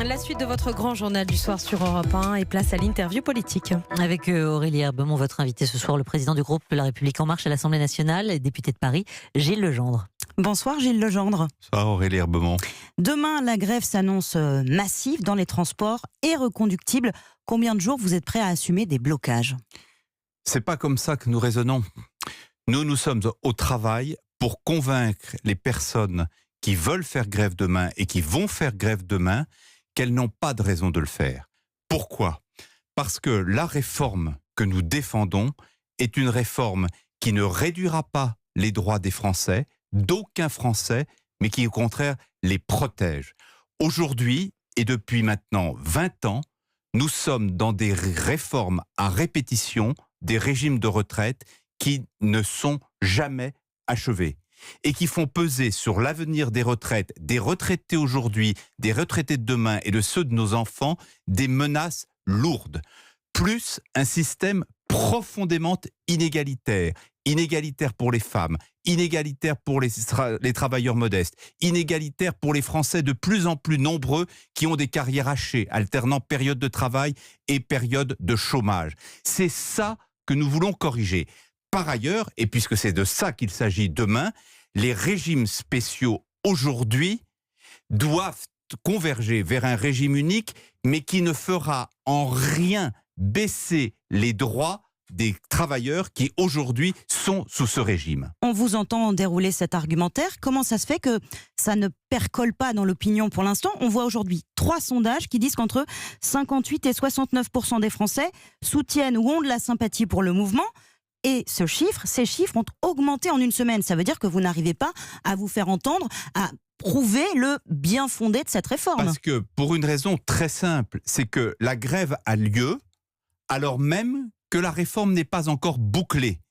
La suite de votre grand journal du soir sur Europe 1 et place à l'interview politique. Avec Aurélie Herbemont, votre invité ce soir, le président du groupe La République En Marche à l'Assemblée nationale et député de Paris, Gilles Legendre. Bonsoir Gilles Legendre. Bonsoir Aurélie Herbemont. Demain, la grève s'annonce massive dans les transports et reconductible. Combien de jours vous êtes prêts à assumer des blocages ? C'est pas comme ça que nous raisonnons. Nous sommes au travail pour convaincre les personnes qui veulent faire grève demain et qui vont faire grève demain qu'elles n'ont pas de raison de le faire. Pourquoi ? Parce que la réforme que nous défendons est une réforme qui ne réduira pas les droits des Français, d'aucun Français, mais qui au contraire les protège. Aujourd'hui, et depuis maintenant 20 ans, nous sommes dans des réformes à répétition, des régimes de retraite qui ne sont jamais achevés et qui font peser sur l'avenir des retraites, des retraités aujourd'hui, des retraités de demain et de ceux de nos enfants, des menaces lourdes. Plus un système profondément inégalitaire. Inégalitaire pour les femmes, inégalitaire pour les travailleurs modestes, inégalitaire pour les Français de plus en plus nombreux qui ont des carrières hachées, alternant période de travail et période de chômage. C'est ça que nous voulons corriger. Par ailleurs, et puisque c'est de ça qu'il s'agit demain, les régimes spéciaux aujourd'hui doivent converger vers un régime unique, mais qui ne fera en rien baisser les droits des travailleurs qui aujourd'hui sont sous ce régime. On vous entend dérouler cet argumentaire. Comment ça se fait que ça ne percole pas dans l'opinion pour l'instant ? On voit aujourd'hui 3 sondages qui disent qu'entre 58 et 69% des Français soutiennent ou ont de la sympathie pour le mouvement. Et ces chiffres ont augmenté en une semaine. Ça veut dire que vous n'arrivez pas à vous faire entendre, à prouver le bien fondé de cette réforme. Parce que pour une raison très simple, c'est que la grève a lieu alors même que la réforme n'est pas encore bouclée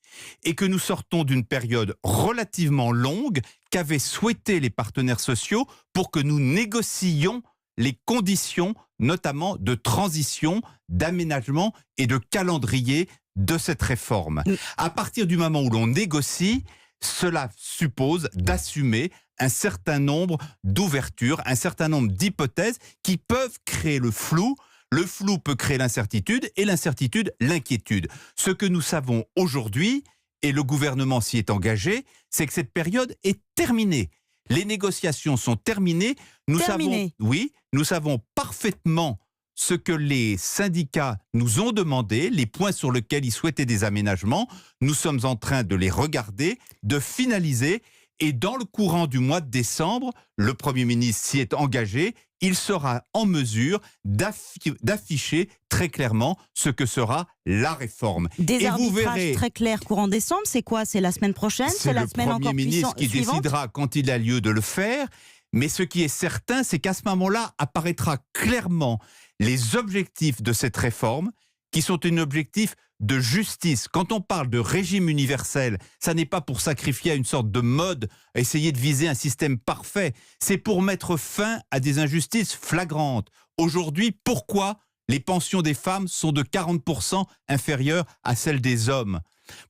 et que nous sortons d'une période relativement longue qu'avaient souhaité les partenaires sociaux pour que nous négocions les conditions, notamment de transition, d'aménagement et de calendrier de cette réforme. À partir du moment où l'on négocie, cela suppose d'assumer un certain nombre d'ouvertures, un certain nombre d'hypothèses qui peuvent créer le flou. Le flou peut créer l'incertitude et l'incertitude, l'inquiétude. Ce que nous savons aujourd'hui, et le gouvernement s'y est engagé, c'est que cette période est terminée. Les négociations sont terminées. Nous savons parfaitement ce que les syndicats nous ont demandé, les points sur lesquels ils souhaitaient des aménagements. Nous sommes en train de les regarder, de finaliser. Et dans le courant du mois de décembre, le Premier ministre s'y est engagé. Il sera en mesure d'afficher très clairement ce que sera la réforme. Des arbitrages très clairs courant décembre, c'est quoi ? C'est la semaine prochaine ? C'est la semaine encore Premier ministre qui suivante ? décidera quand il a lieu de le faire. Mais ce qui est certain, c'est qu'à ce moment-là apparaîtra clairement les objectifs de cette réforme, qui sont un objectif de justice. Quand on parle de régime universel, ça n'est pas pour sacrifier à une sorte de mode, à essayer de viser un système parfait. C'est pour mettre fin à des injustices flagrantes. Aujourd'hui, pourquoi les pensions des femmes sont de 40% inférieures à celles des hommes ?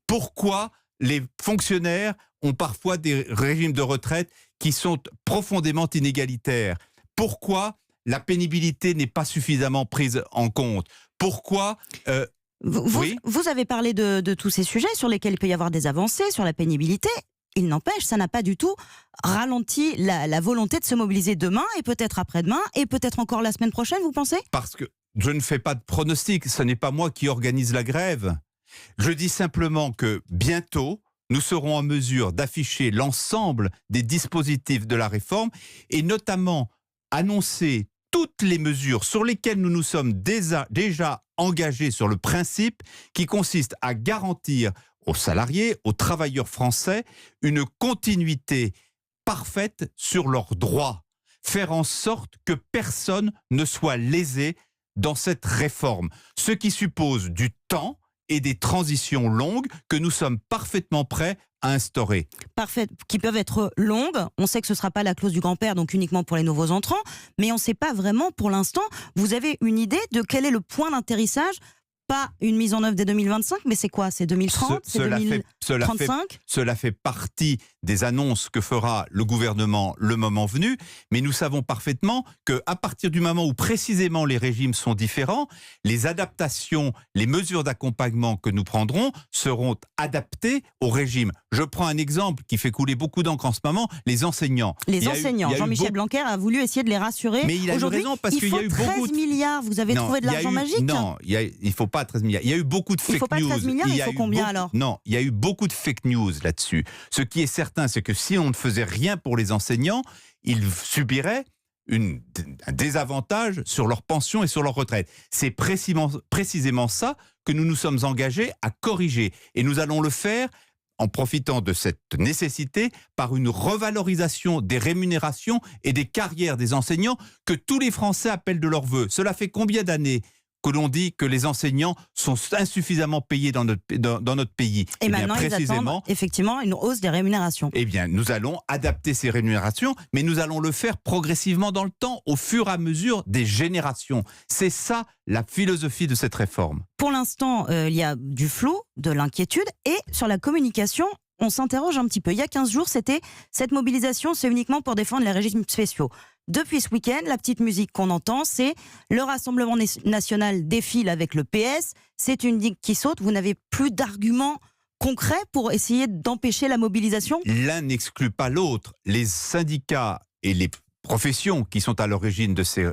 Pourquoi les fonctionnaires ont parfois des régimes de retraite qui sont profondément inégalitaires ? Pourquoi la pénibilité n'est pas suffisamment prise en compte ? Pourquoi Vous avez parlé de tous ces sujets sur lesquels il peut y avoir des avancées, sur la pénibilité. Il n'empêche, ça n'a pas du tout ralenti la volonté de se mobiliser demain et peut-être après-demain et peut-être encore la semaine prochaine, vous pensez ? Parce que je ne fais pas de pronostic, ce n'est pas moi qui organise la grève. Je dis simplement que bientôt, nous serons en mesure d'afficher l'ensemble des dispositifs de la réforme et notamment annoncer toutes les mesures sur lesquelles nous nous sommes déjà engagés sur le principe qui consiste à garantir aux salariés, aux travailleurs français, une continuité parfaite sur leurs droits. Faire en sorte que personne ne soit lésé dans cette réforme. Ce qui suppose du temps et des transitions longues que nous sommes parfaitement prêts à instaurer. Parfait, qui peuvent être longues. On sait que ce ne sera pas la clause du grand-père, donc uniquement pour les nouveaux entrants, mais on ne sait pas vraiment pour l'instant. Vous avez une idée de quel est le point d'atterrissage pas une mise en œuvre dès 2025, mais c'est quoi? C'est 2030? C'est 2035? Cela fait partie des annonces que fera le gouvernement le moment venu, mais nous savons parfaitement qu'à partir du moment où précisément les régimes sont différents, les adaptations, les mesures d'accompagnement que nous prendrons seront adaptées au régime. Je prends un exemple qui fait couler beaucoup d'encre en ce moment, les enseignants. Les enseignants, Jean-Michel Blanquer a voulu essayer de les rassurer. Mais il a eu raison parce qu'il y a eu beaucoup... 13 milliards, vous avez trouvé de l'argent magique? Non, il ne faut pas 13 milliards. Il y a eu beaucoup de fake news. Il ne faut pas 13 milliards, il faut combien alors? Non, il y a eu beaucoup de fake news là-dessus. Ce qui est certain, c'est que si on ne faisait rien pour les enseignants, ils subiraient un désavantage sur leur pension et sur leur retraite. C'est précisément ça que nous nous sommes engagés à corriger. Et nous allons le faire en profitant de cette nécessité par une revalorisation des rémunérations et des carrières des enseignants que tous les Français appellent de leur vœu. Cela fait combien d'années que l'on dit que les enseignants sont insuffisamment payés dans notre pays? Et maintenant, ils attendent effectivement une hausse des rémunérations. Eh bien, nous allons adapter ces rémunérations, mais nous allons le faire progressivement dans le temps, au fur et à mesure des générations. C'est ça la philosophie de cette réforme. Pour l'instant, il y a du flou, de l'inquiétude, et sur la communication, on s'interroge un petit peu. Il y a 15 jours, c'était cette mobilisation, c'est uniquement pour défendre les régimes spéciaux. Depuis ce week-end, la petite musique qu'on entend, c'est le Rassemblement national défile avec le PS. C'est une digue qui saute. Vous n'avez plus d'arguments concrets pour essayer d'empêcher la mobilisation? L'un n'exclut pas l'autre. Les syndicats et les professions qui sont à l'origine de ces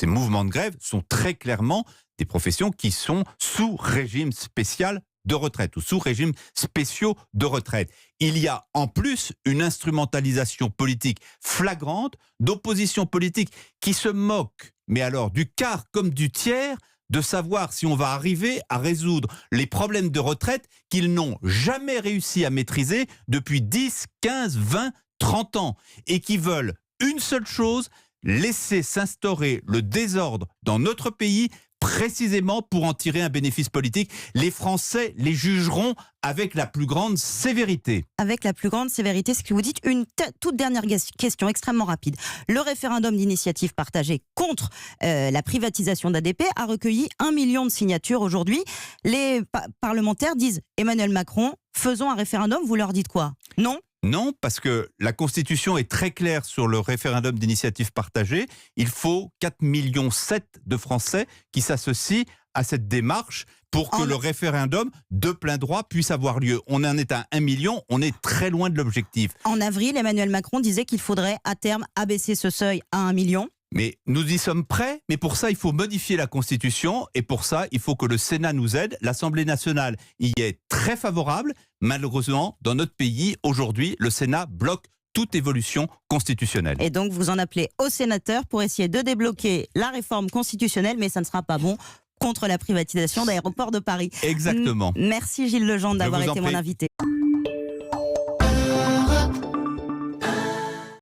mouvements de grève sont très clairement des professions qui sont sous régime spécial de retraite ou sous régimes spéciaux de retraite. Il y a en plus une instrumentalisation politique flagrante d'opposition politique qui se moque, mais alors du quart comme du tiers, de savoir si on va arriver à résoudre les problèmes de retraite qu'ils n'ont jamais réussi à maîtriser depuis 10, 15, 20, 30 ans et qui veulent une seule chose, laisser s'instaurer le désordre dans notre pays précisément pour en tirer un bénéfice politique. Les Français les jugeront avec la plus grande sévérité. Avec la plus grande sévérité, ce que vous dites. Une toute dernière question extrêmement rapide. Le référendum d'initiative partagée contre la privatisation d'ADP a recueilli 1 million de signatures aujourd'hui. Les parlementaires disent Emmanuel Macron, faisons un référendum. Vous leur dites quoi? Non? Non, parce que la Constitution est très claire sur le référendum d'initiative partagée. Il faut 4,7 millions de Français qui s'associent à cette démarche pour que le référendum de plein droit puisse avoir lieu. On en est à 1 million, on est très loin de l'objectif. En avril, Emmanuel Macron disait qu'il faudrait à terme abaisser ce seuil à 1 million. Mais nous y sommes prêts, mais pour ça, il faut modifier la Constitution et pour ça, il faut que le Sénat nous aide. L'Assemblée nationale y est très favorable. Malheureusement, dans notre pays, aujourd'hui, le Sénat bloque toute évolution constitutionnelle. Et donc, vous en appelez aux sénateurs pour essayer de débloquer la réforme constitutionnelle, mais ça ne sera pas bon contre la privatisation d'Aéroports de Paris. Exactement. Merci Gilles Legendre d'avoir été mon invité.